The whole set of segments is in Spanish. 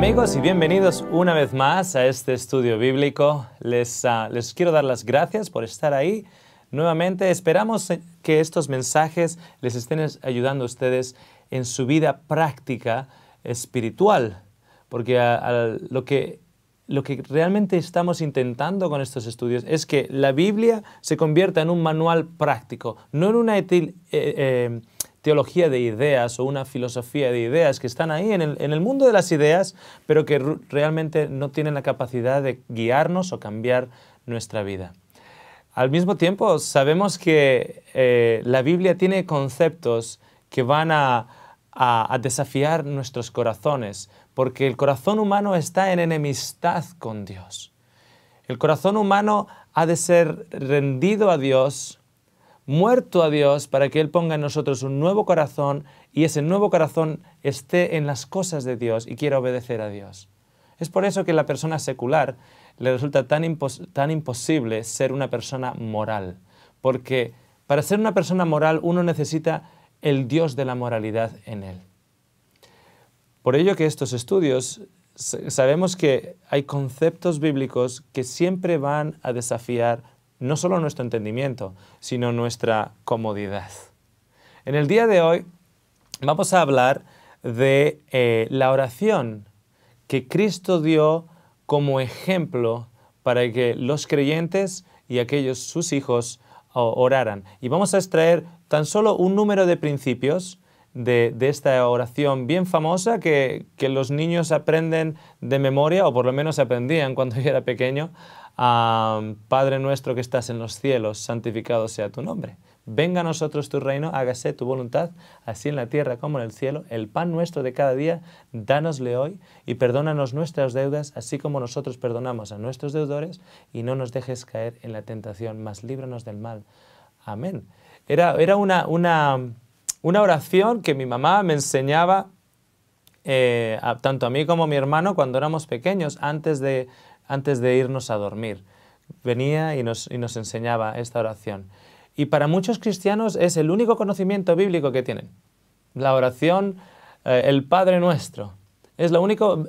Amigos y bienvenidos una vez más a este estudio bíblico. Les quiero dar las gracias por estar ahí. Nuevamente esperamos que estos mensajes les estén ayudando a ustedes en su vida práctica espiritual, porque lo que realmente estamos intentando con estos estudios es que la Biblia se convierta en un manual práctico, no en una teología de ideas o una filosofía de ideas que están ahí en el mundo de las ideas, pero que realmente no tienen la capacidad de guiarnos o cambiar nuestra vida. Al mismo tiempo, sabemos que la Biblia tiene conceptos que van a desafiar nuestros corazones, porque el corazón humano está en enemistad con Dios. El corazón humano ha de ser rendido a Dios, muerto a Dios, para que Él ponga en nosotros un nuevo corazón y ese nuevo corazón esté en las cosas de Dios y quiera obedecer a Dios. Es por eso que a la persona secular le resulta tan imposible ser una persona moral, porque para ser una persona moral uno necesita el Dios de la moralidad en él. Por ello que estos estudios sabemos que hay conceptos bíblicos que siempre van a desafiar no solo nuestro entendimiento, sino nuestra comodidad. En el día de hoy vamos a hablar de la oración que Cristo dio como ejemplo para que los creyentes y aquellos sus hijos oraran. Y vamos a extraer tan solo un número de principios de esta oración bien famosa que los niños aprenden de memoria, o por lo menos aprendían cuando yo era pequeño. Padre nuestro que estás en los cielos, santificado sea tu nombre. Venga a nosotros tu reino, hágase tu voluntad, así en la tierra como en el cielo. El pan nuestro de cada día, dánosle hoy, y perdónanos nuestras deudas, así como nosotros perdonamos a nuestros deudores, y no nos dejes caer en la tentación, mas líbranos del mal. Amén. Era una oración que mi mamá me enseñaba, tanto a mí como a mi hermano, cuando éramos pequeños, antes de irnos a dormir. Venía y nos enseñaba esta oración. Y para muchos cristianos es el único conocimiento bíblico que tienen. La oración, el Padre Nuestro, es el único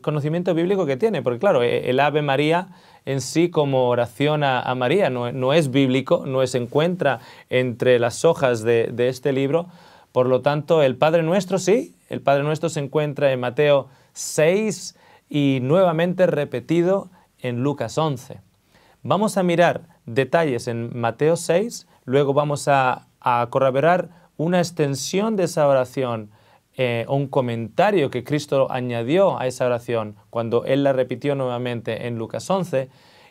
conocimiento bíblico que tiene. Porque claro, el Ave María en sí como oración a María no es bíblico, no se encuentra entre las hojas de este libro. Por lo tanto, el Padre Nuestro sí, el Padre Nuestro se encuentra en Mateo 6 y nuevamente repetido en Lucas 11. Vamos a mirar detalles en Mateo 6, luego vamos a corroborar una extensión de esa oración, o un comentario que Cristo añadió a esa oración cuando Él la repitió nuevamente en Lucas 11,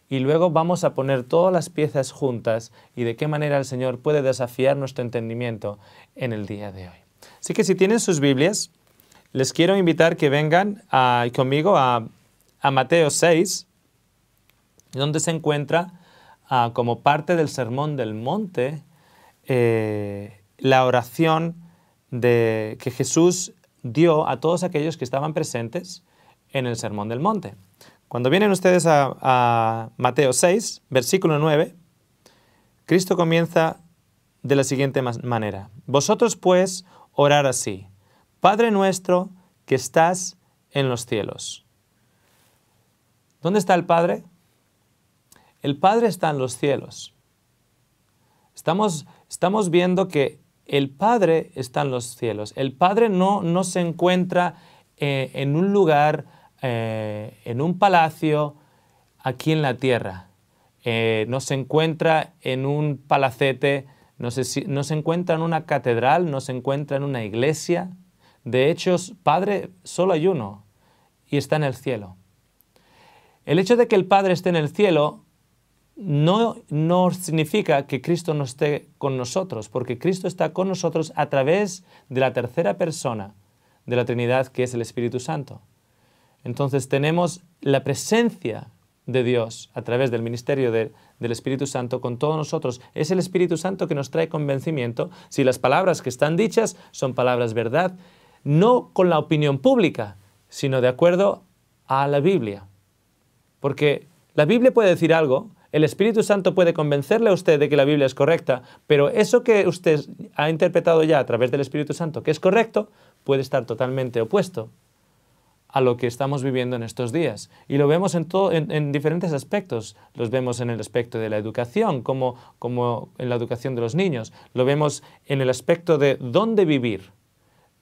y luego vamos a poner todas las piezas juntas y de qué manera el Señor puede desafiar nuestro entendimiento en el día de hoy. Así que si tienen sus Biblias, les quiero invitar que vengan conmigo a Mateo 6, donde se encuentra como parte del Sermón del Monte la oración que Jesús dio a todos aquellos que estaban presentes en el Sermón del Monte. Cuando vienen ustedes a Mateo 6, versículo 9, Cristo comienza de la siguiente manera. Vosotros pues orad así: Padre nuestro que estás en los cielos. ¿Dónde está el Padre? El Padre está en los cielos. Estamos viendo que el Padre está en los cielos. El Padre no se encuentra en un lugar, en un palacio aquí en la tierra. No se encuentra en un palacete, no se encuentra en una catedral, no se encuentra en una iglesia. De hecho, Padre solo hay uno y está en el cielo. El hecho de que el Padre esté en el cielo no significa que Cristo no esté con nosotros, porque Cristo está con nosotros a través de la tercera persona de la Trinidad, que es el Espíritu Santo. Entonces tenemos la presencia de Dios a través del ministerio del Espíritu Santo con todos nosotros. Es el Espíritu Santo que nos trae convencimiento si las palabras que están dichas son palabras verdad, no con la opinión pública, sino de acuerdo a la Biblia. Porque la Biblia puede decir algo, el Espíritu Santo puede convencerle a usted de que la Biblia es correcta, pero eso que usted ha interpretado ya a través del Espíritu Santo que es correcto, puede estar totalmente opuesto a lo que estamos viviendo en estos días. Y lo vemos en diferentes aspectos. Los vemos en el aspecto de la educación, como en la educación de los niños. Lo vemos en el aspecto de dónde vivir.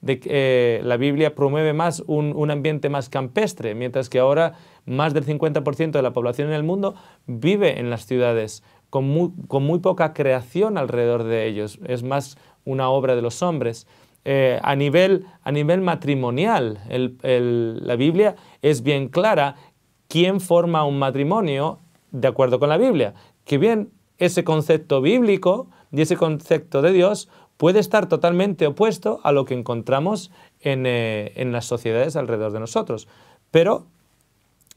La Biblia promueve más un ambiente más campestre, mientras que ahora más del 50% de la población en el mundo vive en las ciudades, con muy poca creación alrededor de ellos. Es más una obra de los hombres. A nivel matrimonial, la Biblia es bien clara quién forma un matrimonio de acuerdo con la Biblia. Que bien ese concepto bíblico y ese concepto de Dios puede estar totalmente opuesto a lo que encontramos en las sociedades alrededor de nosotros. Pero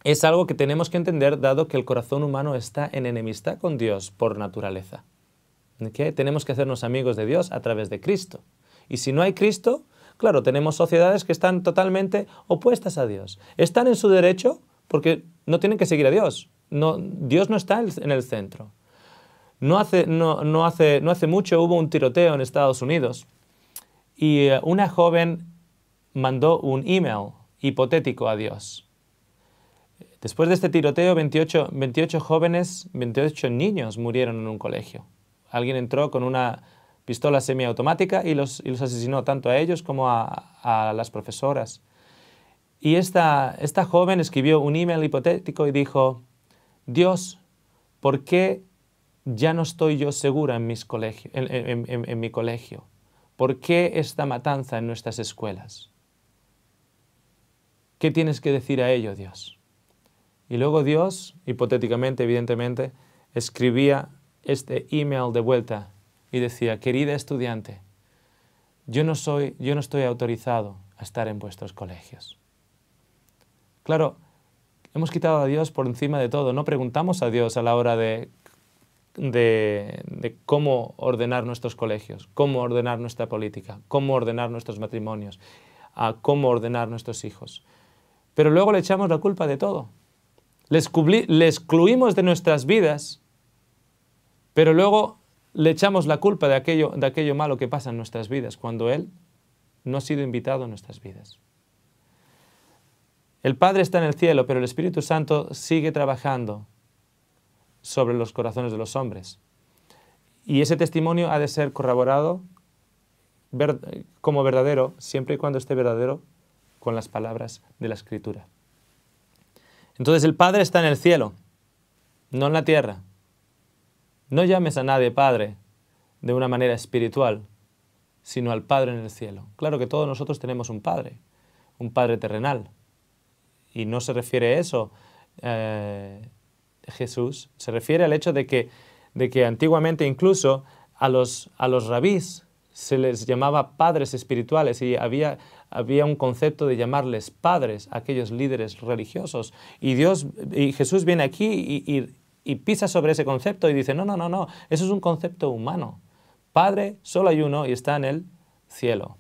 es algo que tenemos que entender, dado que el corazón humano está en enemistad con Dios por naturaleza. ¿Okay? Tenemos que hacernos amigos de Dios a través de Cristo. Y si no hay Cristo, claro, tenemos sociedades que están totalmente opuestas a Dios. Están en su derecho porque no tienen que seguir a Dios. Dios no está en el centro. No hace mucho hubo un tiroteo en Estados Unidos y una joven mandó un email hipotético a Dios. Después de este tiroteo, 28 niños murieron en un colegio. Alguien entró con una pistola semiautomática y los asesinó tanto a ellos como a las profesoras. Y esta joven escribió un email hipotético y dijo: Dios, ¿por qué ya no estoy yo segura en mi colegio? ¿Por qué esta matanza en nuestras escuelas? ¿Qué tienes que decir a ello, Dios? Y luego Dios, hipotéticamente, evidentemente, escribía este email de vuelta y decía: querida estudiante, yo no estoy autorizado a estar en vuestros colegios. Claro, hemos quitado a Dios por encima de todo. No preguntamos a Dios a la hora de cómo ordenar nuestros colegios, cómo ordenar nuestra política, cómo ordenar nuestros matrimonios, cómo ordenar nuestros hijos. Pero luego le echamos la culpa de todo. Le excluimos de nuestras vidas, pero luego le echamos la culpa de aquello malo que pasa en nuestras vidas, cuando Él no ha sido invitado a nuestras vidas. El Padre está en el cielo, pero el Espíritu Santo sigue trabajando sobre los corazones de los hombres. Y ese testimonio ha de ser corroborado como verdadero, siempre y cuando esté verdadero con las palabras de la Escritura. Entonces el Padre está en el cielo, no en la tierra. No llames a nadie Padre de una manera espiritual, sino al Padre en el cielo. Claro que todos nosotros tenemos un Padre terrenal. Y no se refiere a eso Jesús, se refiere al hecho de que antiguamente incluso a los rabís se les llamaba padres espirituales y había un concepto de llamarles padres a aquellos líderes religiosos. Y Jesús viene aquí y pisa sobre ese concepto y dice: no, eso es un concepto humano. Padre, solo hay uno y está en el cielo.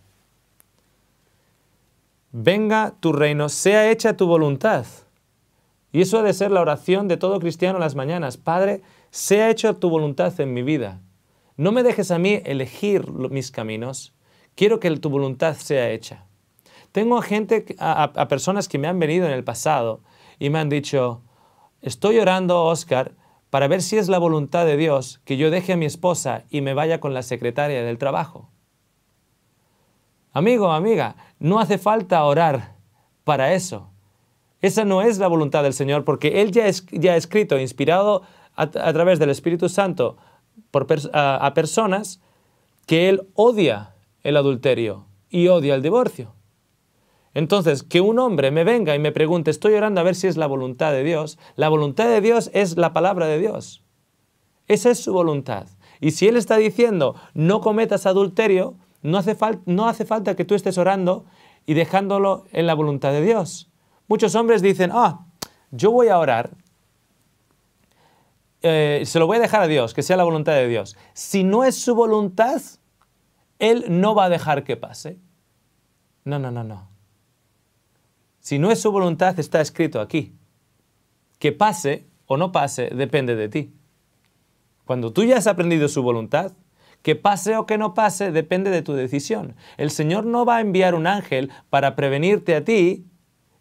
Venga tu reino, sea hecha tu voluntad. Y eso ha de ser la oración de todo cristiano en las mañanas. Padre, sea hecha tu voluntad en mi vida. No me dejes a mí elegir mis caminos. Quiero que tu voluntad sea hecha. Tengo a personas que me han venido en el pasado y me han dicho: estoy orando, Óscar, para ver si es la voluntad de Dios que yo deje a mi esposa y me vaya con la secretaria del trabajo. Amigo, amiga, no hace falta orar para eso. Esa no es la voluntad del Señor, porque Él ya ha escrito, inspirado a través del Espíritu Santo a personas, que Él odia el adulterio y odia el divorcio. Entonces, que un hombre me venga y me pregunte: estoy orando a ver si es la voluntad de Dios. La voluntad de Dios es la palabra de Dios. Esa es su voluntad. Y si Él está diciendo: no cometas adulterio, no hace falta que tú estés orando y dejándolo en la voluntad de Dios. Muchos hombres dicen: yo voy a orar, se lo voy a dejar a Dios, que sea la voluntad de Dios. Si no es su voluntad, Él no va a dejar que pase. No. Si no es su voluntad, está escrito aquí. Que pase o no pase depende de ti. Cuando tú ya has aprendido su voluntad, que pase o que no pase depende de tu decisión. El Señor no va a enviar un ángel para prevenirte a ti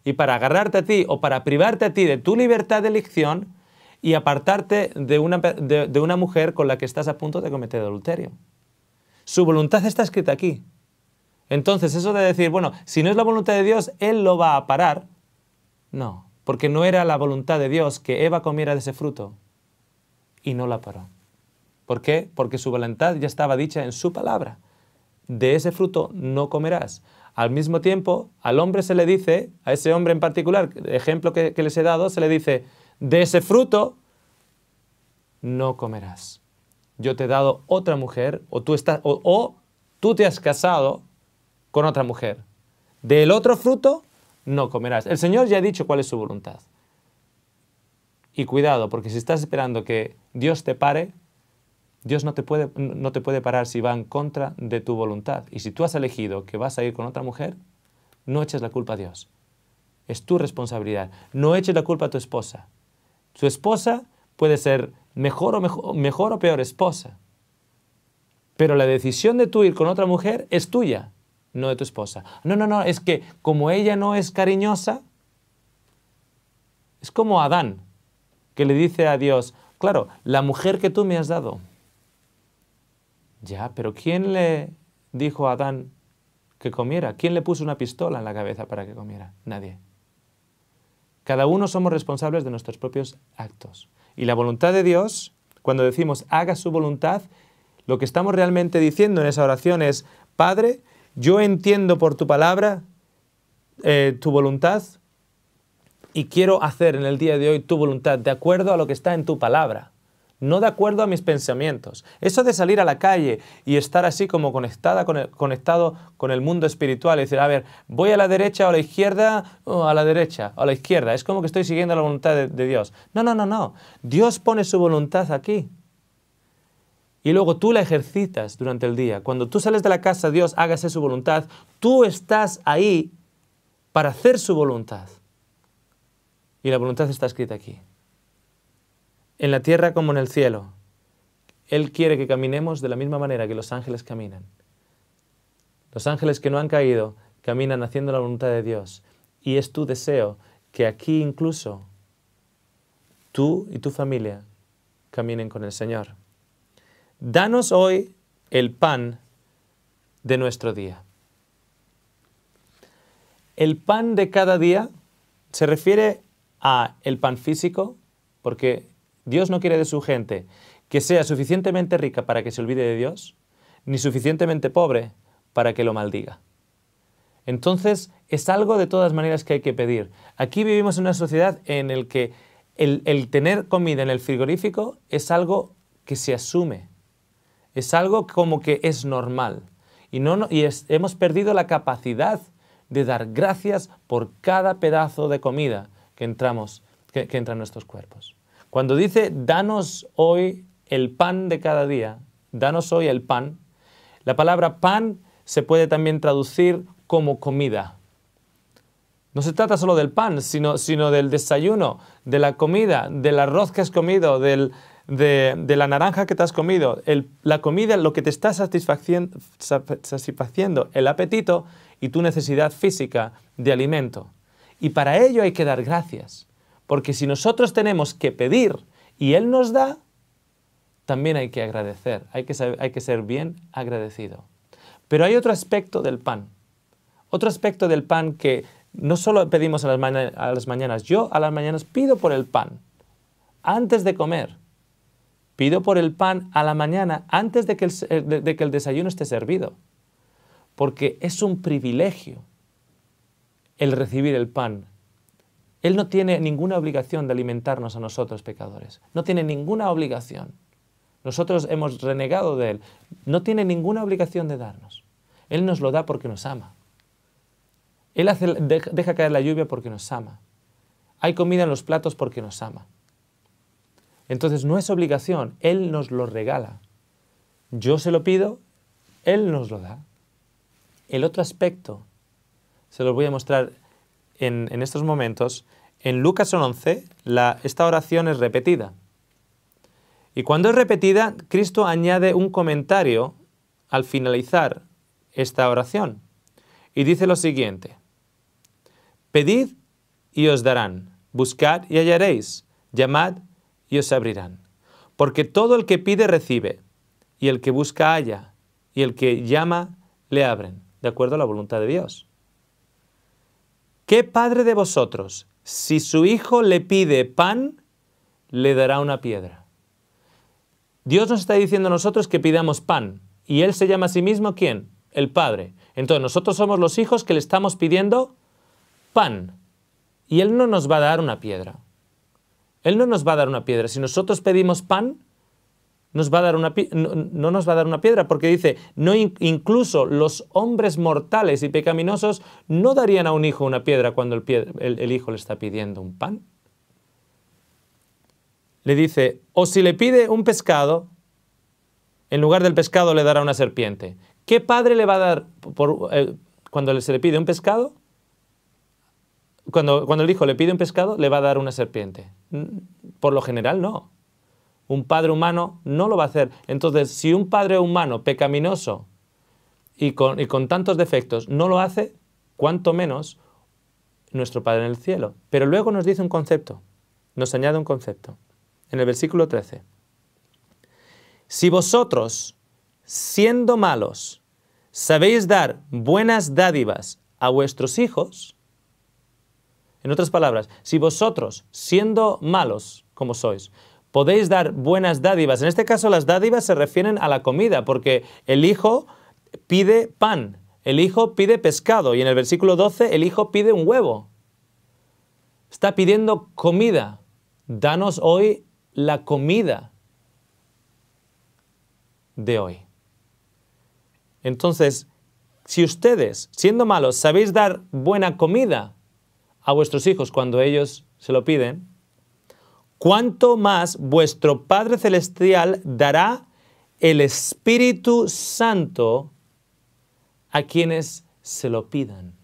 y para agarrarte a ti o para privarte a ti de tu libertad de elección y apartarte de una mujer con la que estás a punto de cometer adulterio. Su voluntad está escrita aquí. Entonces, eso de decir, bueno, si no es la voluntad de Dios, Él lo va a parar. No, porque no era la voluntad de Dios que Eva comiera de ese fruto y no la paró. ¿Por qué? Porque su voluntad ya estaba dicha en su palabra. De ese fruto no comerás. Al mismo tiempo, al hombre se le dice, a ese hombre en particular, ejemplo que les he dado, se le dice, de ese fruto no comerás. Yo te he dado otra mujer, o tú te has casado con otra mujer. Del otro fruto no comerás. El Señor ya ha dicho cuál es su voluntad. Y cuidado, porque si estás esperando que Dios te pare, Dios no te puede parar si va en contra de tu voluntad. Y si tú has elegido que vas a ir con otra mujer, no eches la culpa a Dios. Es tu responsabilidad. No eches la culpa a tu esposa. Tu esposa puede ser mejor o peor esposa. Pero la decisión de tú ir con otra mujer es tuya, no de tu esposa. No, es que como ella no es cariñosa, es como Adán, que le dice a Dios, claro, la mujer que tú me has dado. Ya, pero ¿quién le dijo a Adán que comiera? ¿Quién le puso una pistola en la cabeza para que comiera? Nadie. Cada uno somos responsables de nuestros propios actos. Y la voluntad de Dios, cuando decimos haga su voluntad, lo que estamos realmente diciendo en esa oración es, Padre, yo entiendo por tu palabra tu voluntad y quiero hacer en el día de hoy tu voluntad de acuerdo a lo que está en tu palabra. No de acuerdo a mis pensamientos. Eso de salir a la calle y estar así como conectado con el mundo espiritual y decir, a ver, ¿voy a la derecha o a la izquierda? O a la derecha o a la izquierda. Es como que estoy siguiendo la voluntad de Dios. No. Dios pone su voluntad aquí. Y luego tú la ejercitas durante el día. Cuando tú sales de la casa, Dios, hágase su voluntad. Tú estás ahí para hacer su voluntad. Y la voluntad está escrita aquí. En la tierra como en el cielo. Él quiere que caminemos de la misma manera que los ángeles caminan. Los ángeles que no han caído caminan haciendo la voluntad de Dios. Y es tu deseo que aquí incluso tú y tu familia caminen con el Señor. Danos hoy el pan de nuestro día. El pan de cada día se refiere a el pan físico, porque Dios no quiere de su gente que sea suficientemente rica para que se olvide de Dios, ni suficientemente pobre para que lo maldiga. Entonces, es algo de todas maneras que hay que pedir. Aquí vivimos en una sociedad en la que el tener comida en el frigorífico es algo que se asume. Es algo como que es normal. Hemos perdido la capacidad de dar gracias por cada pedazo de comida que entra en nuestros cuerpos. Cuando dice, danos hoy el pan de cada día, danos hoy el pan, la palabra pan se puede también traducir como comida. No se trata solo del pan, sino del desayuno, de la comida, del arroz que has comido, de la naranja que te has comido. La comida, lo que te está satisfaciendo el apetito y tu necesidad física de alimento. Y para ello hay que dar gracias. Porque si nosotros tenemos que pedir y Él nos da, también hay que agradecer. Hay que ser bien agradecido. Pero hay otro aspecto del pan. Otro aspecto del pan que no solo pedimos a las mañanas. Yo a las mañanas pido por el pan antes de comer. Pido por el pan a la mañana antes de que el desayuno esté servido. Porque es un privilegio el recibir el pan. Él no tiene ninguna obligación de alimentarnos a nosotros, pecadores. No tiene ninguna obligación. Nosotros hemos renegado de Él. No tiene ninguna obligación de darnos. Él nos lo da porque nos ama. Él deja caer la lluvia porque nos ama. Hay comida en los platos porque nos ama. Entonces no es obligación, Él nos lo regala. Yo se lo pido, Él nos lo da. El otro aspecto se lo voy a mostrar en estos momentos. En Lucas 11, esta oración es repetida. Y cuando es repetida, Cristo añade un comentario al finalizar esta oración. Y dice lo siguiente: pedid y os darán. Buscad y hallaréis. Llamad y os abrirán. Porque todo el que pide recibe, y el que busca halla, y el que llama le abren, de acuerdo a la voluntad de Dios. ¿Qué padre de vosotros, si su hijo le pide pan, le dará una piedra? Dios nos está diciendo a nosotros que pidamos pan, y Él se llama a sí mismo, ¿quién? El Padre. Entonces nosotros somos los hijos que le estamos pidiendo pan, y Él no nos va a dar una piedra. Él no nos va a dar una piedra. Si nosotros pedimos pan, no nos va a dar una piedra, porque dice, no, incluso los hombres mortales y pecaminosos no darían a un hijo una piedra cuando el hijo le está pidiendo un pan. Le dice, o si le pide un pescado, en lugar del pescado le dará una serpiente. ¿Qué padre le va a dar cuando se le pide un pescado? Cuando el hijo le pide un pescado, le va a dar una serpiente. Por lo general, no. Un padre humano no lo va a hacer. Entonces, si un padre humano pecaminoso y con tantos defectos no lo hace, cuánto menos nuestro Padre en el cielo. Pero luego nos dice un concepto, nos añade un concepto. En el versículo 13. Si vosotros, siendo malos, sabéis dar buenas dádivas a vuestros hijos, en otras palabras, si vosotros, siendo malos como sois, podéis dar buenas dádivas, en este caso las dádivas se refieren a la comida, porque el hijo pide pan, el hijo pide pescado, y en el versículo 12 el hijo pide un huevo. Está pidiendo comida. Danos hoy la comida de hoy. Entonces, si ustedes, siendo malos, sabéis dar buena comida a vuestros hijos cuando ellos se lo piden, ¿cuánto más vuestro Padre Celestial dará el Espíritu Santo a quienes se lo pidan?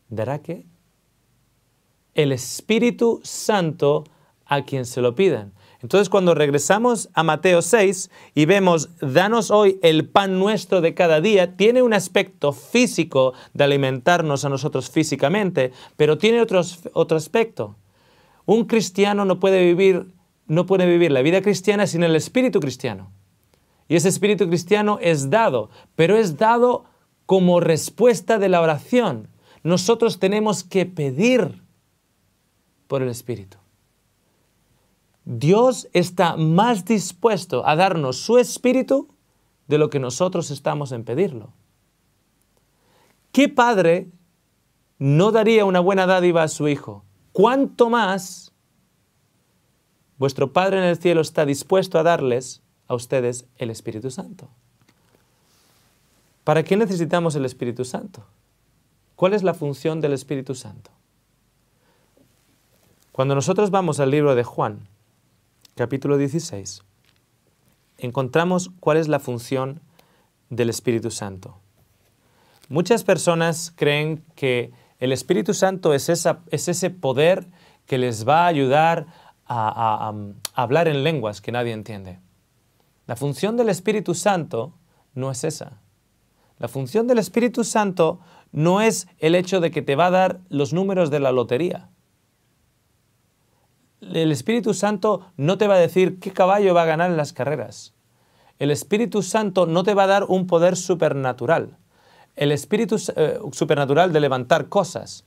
¿Dará qué? El Espíritu Santo a quien se lo pidan. Entonces, cuando regresamos a Mateo 6 y vemos, danos hoy el pan nuestro de cada día, tiene un aspecto físico de alimentarnos a nosotros físicamente, pero tiene otro aspecto. Un cristiano no puede vivir la vida cristiana sin el espíritu cristiano. Y ese espíritu cristiano es dado, pero es dado como respuesta de la oración. Nosotros tenemos que pedir por el espíritu. Dios está más dispuesto a darnos su espíritu de lo que nosotros estamos en pedirlo. ¿Qué padre no daría una buena dádiva a su hijo? ¿Cuánto más vuestro Padre en el cielo está dispuesto a darles a ustedes el Espíritu Santo? ¿Para qué necesitamos el Espíritu Santo? ¿Cuál es la función del Espíritu Santo? Cuando nosotros vamos al libro de Juan, capítulo 16, encontramos cuál es la función del Espíritu Santo. Muchas personas creen que el Espíritu Santo es ese poder que les va a ayudar a hablar en lenguas que nadie entiende. La función del Espíritu Santo no es esa. La función del Espíritu Santo no es el hecho de que te va a dar los números de la lotería. El Espíritu Santo no te va a decir qué caballo va a ganar en las carreras. El Espíritu Santo no te va a dar un poder supernatural. El Espíritu supernatural de levantar cosas.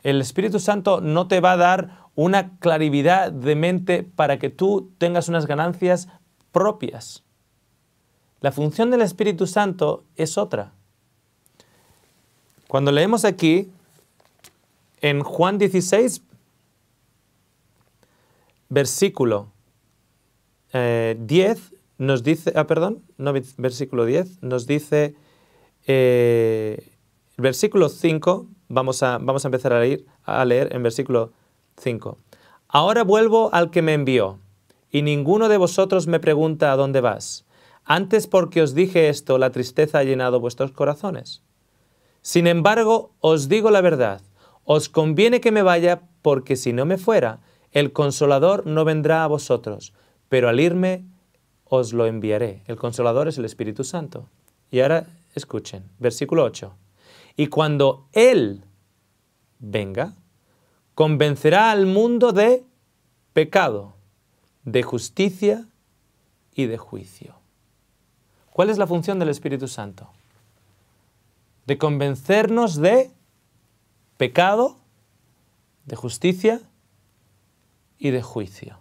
El Espíritu Santo no te va a dar una clarividad de mente para que tú tengas unas ganancias propias. La función del Espíritu Santo es otra. Cuando leemos aquí, en Juan 16, versículo 10, nos dice, versículo 10, nos dice, versículo 5, vamos a empezar a leer en versículo 5. Ahora vuelvo al que me envió, y ninguno de vosotros me pregunta a dónde vas. Antes porque os dije esto, la tristeza ha llenado vuestros corazones. Sin embargo, os digo la verdad, os conviene que me vaya, porque si no me fuera, el Consolador no vendrá a vosotros, pero al irme os lo enviaré. El Consolador es el Espíritu Santo. Y ahora escuchen, versículo 8. Y cuando Él, venga, convencerá al mundo de pecado, de justicia y de juicio. ¿Cuál es la función del Espíritu Santo? De convencernos de pecado, de justicia y de juicio.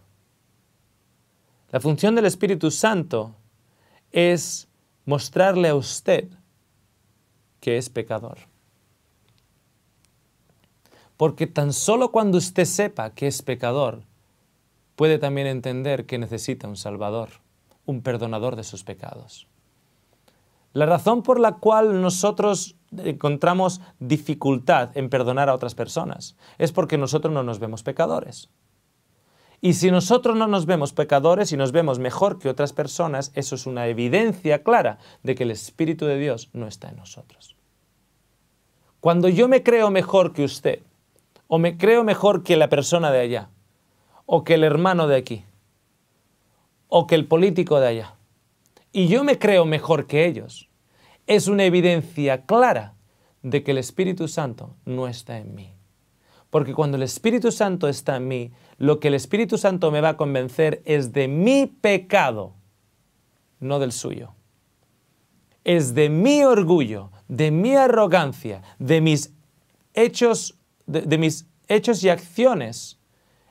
La función del Espíritu Santo es mostrarle a usted que es pecador. Porque tan solo cuando usted sepa que es pecador, puede también entender que necesita un Salvador, un perdonador de sus pecados. La razón por la cual nosotros encontramos dificultad en perdonar a otras personas es porque nosotros no nos vemos pecadores. Y si nosotros no nos vemos pecadores y nos vemos mejor que otras personas, eso es una evidencia clara de que el Espíritu de Dios no está en nosotros. Cuando yo me creo mejor que usted, o me creo mejor que la persona de allá, o que el hermano de aquí, o que el político de allá, y yo me creo mejor que ellos, es una evidencia clara de que el Espíritu Santo no está en mí. Porque cuando el Espíritu Santo está en mí, lo que el Espíritu Santo me va a convencer es de mi pecado, no del suyo. Es de mi orgullo, de mi arrogancia, de mis hechos y acciones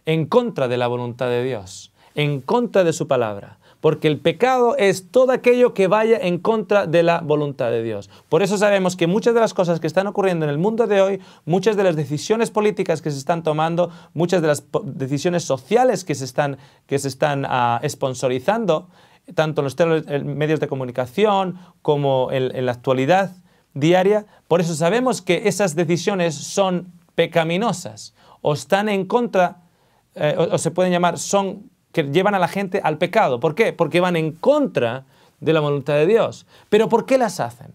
en contra de la voluntad de Dios, en contra de su palabra. Porque el pecado es todo aquello que vaya en contra de la voluntad de Dios. Por eso sabemos que muchas de las cosas que están ocurriendo en el mundo de hoy, muchas de las decisiones políticas que se están tomando, muchas de las decisiones sociales que se están sponsorizando, tanto en los medios de comunicación como en la actualidad diaria, por eso sabemos que esas decisiones son pecaminosas o están en contra, o se pueden llamar, que llevan a la gente al pecado. ¿Por qué? Porque van en contra de la voluntad de Dios. ¿Pero por qué las hacen?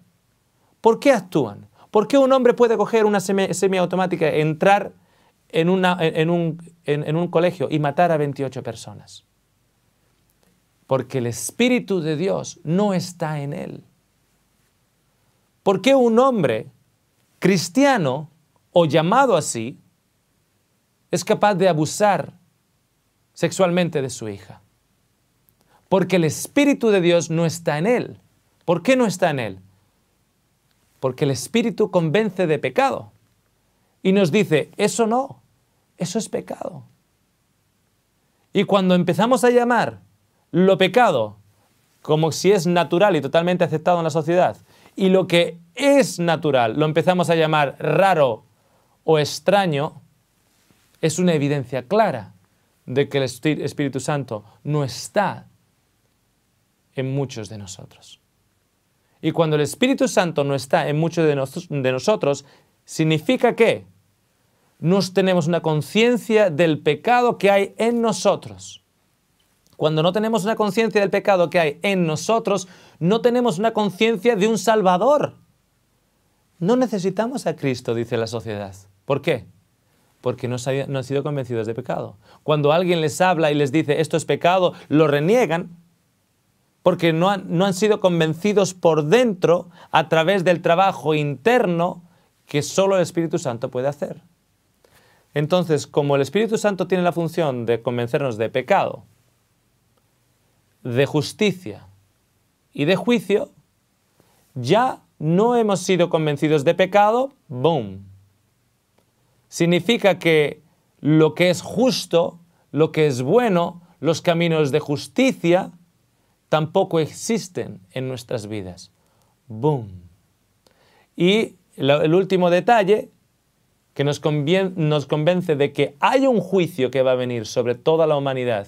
¿Por qué actúan? ¿Por qué un hombre puede coger una semiautomática, entrar en un colegio y matar a 28 personas? Porque el Espíritu de Dios no está en él. ¿Por qué un hombre cristiano o llamado así es capaz de abusar sexualmente de su hija? Porque el Espíritu de Dios no está en él. ¿Por qué no está en él? Porque el Espíritu convence de pecado y nos dice, eso no, eso es pecado. Y cuando empezamos a llamar lo pecado como si es natural y totalmente aceptado en la sociedad, y lo que es natural lo empezamos a llamar raro o extraño, es una evidencia clara de que el Espíritu Santo no está en muchos de nosotros. Y cuando el Espíritu Santo no está en muchos de nosotros, significa que no tenemos una conciencia del pecado que hay en nosotros. Cuando no tenemos una conciencia del pecado que hay en nosotros, no tenemos una conciencia de un Salvador. No necesitamos a Cristo, dice la sociedad. ¿Por qué? Porque no han sido convencidos de pecado. Cuando alguien les habla y les dice esto es pecado, lo reniegan porque no han sido convencidos por dentro a través del trabajo interno que solo el Espíritu Santo puede hacer. Entonces, como el Espíritu Santo tiene la función de convencernos de pecado, de justicia y de juicio, ya no hemos sido convencidos de pecado, ¡boom! Significa que lo que es justo, lo que es bueno, los caminos de justicia, tampoco existen en nuestras vidas. ¡Boom! Y el último detalle que nos convence de que hay un juicio que va a venir sobre toda la humanidad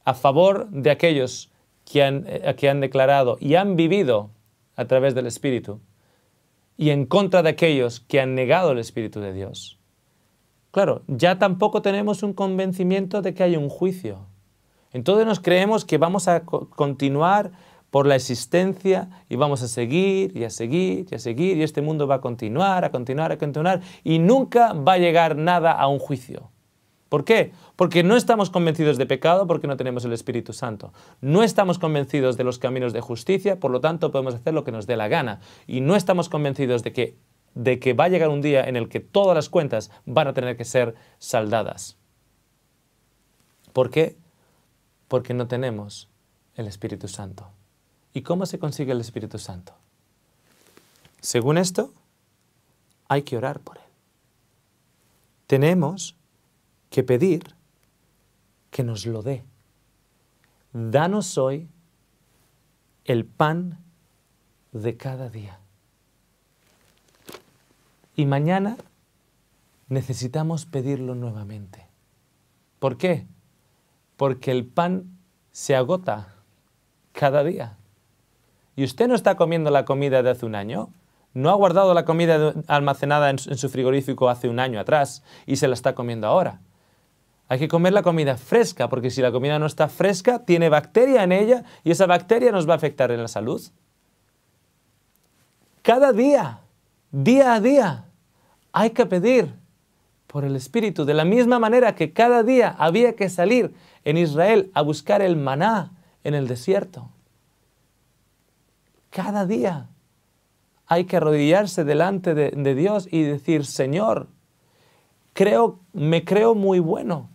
a favor de aquellos que han declarado y han vivido a través del Espíritu, y en contra de aquellos que han negado el Espíritu de Dios. Claro, ya tampoco tenemos un convencimiento de que hay un juicio. Entonces nos creemos que vamos a continuar por la existencia y vamos a seguir y a seguir y a seguir, y este mundo va a continuar, y nunca va a llegar nada a un juicio. ¿Por qué? Porque no estamos convencidos de pecado, porque no tenemos el Espíritu Santo. No estamos convencidos de los caminos de justicia, por lo tanto podemos hacer lo que nos dé la gana. Y no estamos convencidos de que de que va a llegar un día en el que todas las cuentas van a tener que ser saldadas. ¿Por qué? Porque no tenemos el Espíritu Santo. ¿Y cómo se consigue el Espíritu Santo? Según esto, hay que orar por él. Tenemos que pedir que nos lo dé. Danos hoy el pan de cada día. Y mañana necesitamos pedirlo nuevamente. ¿Por qué? Porque el pan se agota cada día. Y usted no está comiendo la comida de hace un año. No ha guardado la comida almacenada en su frigorífico hace un año atrás y se la está comiendo ahora. Hay que comer la comida fresca, porque si la comida no está fresca, tiene bacteria en ella y esa bacteria nos va a afectar en la salud. Cada día, día a día, hay que pedir por el Espíritu. De la misma manera que cada día había que salir en Israel a buscar el maná en el desierto. Cada día hay que arrodillarse delante de Dios y decir, Señor, me creo muy bueno.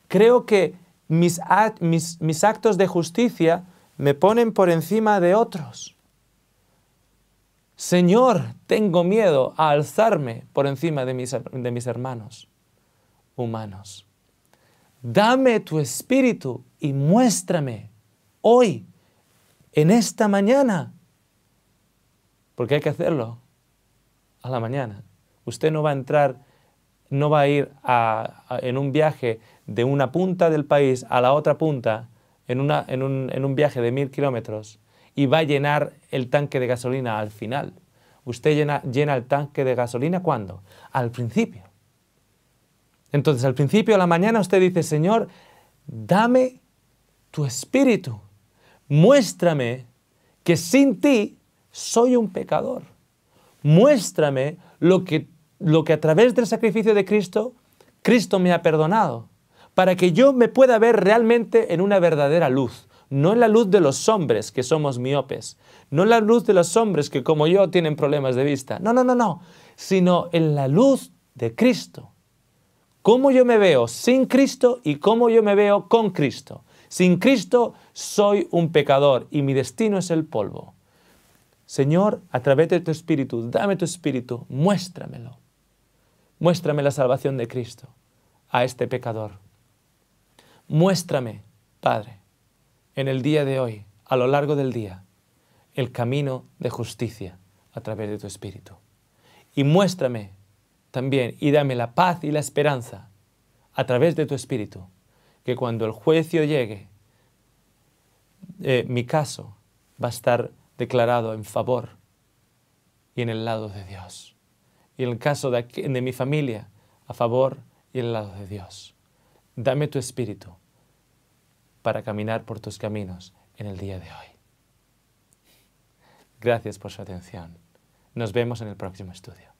Creo que mis actos de justicia me ponen por encima de otros. Señor, tengo miedo a alzarme por encima de mis hermanos humanos. Dame tu Espíritu y muéstrame hoy, en esta mañana, porque hay que hacerlo a la mañana. Usted no va a entrar, no va a ir en un viaje de una punta del país a la otra punta, en un viaje de 1000 kilómetros, y va a llenar el tanque de gasolina al final. Usted llena el tanque de gasolina, ¿cuándo? Al principio. Entonces, al principio de la mañana usted dice, Señor, dame tu Espíritu. Muéstrame que sin ti soy un pecador. Muéstrame lo que a través del sacrificio de Cristo, Cristo me ha perdonado, para que yo me pueda ver realmente en una verdadera luz. No en la luz de los hombres que somos miopes, no en la luz de los hombres que como yo tienen problemas de vista, no, sino en la luz de Cristo. Cómo yo me veo sin Cristo y cómo yo me veo con Cristo. Sin Cristo soy un pecador y mi destino es el polvo. Señor, a través de tu Espíritu, dame tu Espíritu, muéstramelo. Muéstrame la salvación de Cristo a este pecador. Muéstrame, Padre, en el día de hoy, a lo largo del día, el camino de justicia a través de tu Espíritu. Y muéstrame también y dame la paz y la esperanza a través de tu Espíritu, que cuando el juicio llegue, mi caso va a estar declarado en favor y en el lado de Dios. Y en el caso de mi familia, a favor y en el lado de Dios. Dame tu Espíritu para caminar por tus caminos en el día de hoy. Gracias por su atención. Nos vemos en el próximo estudio.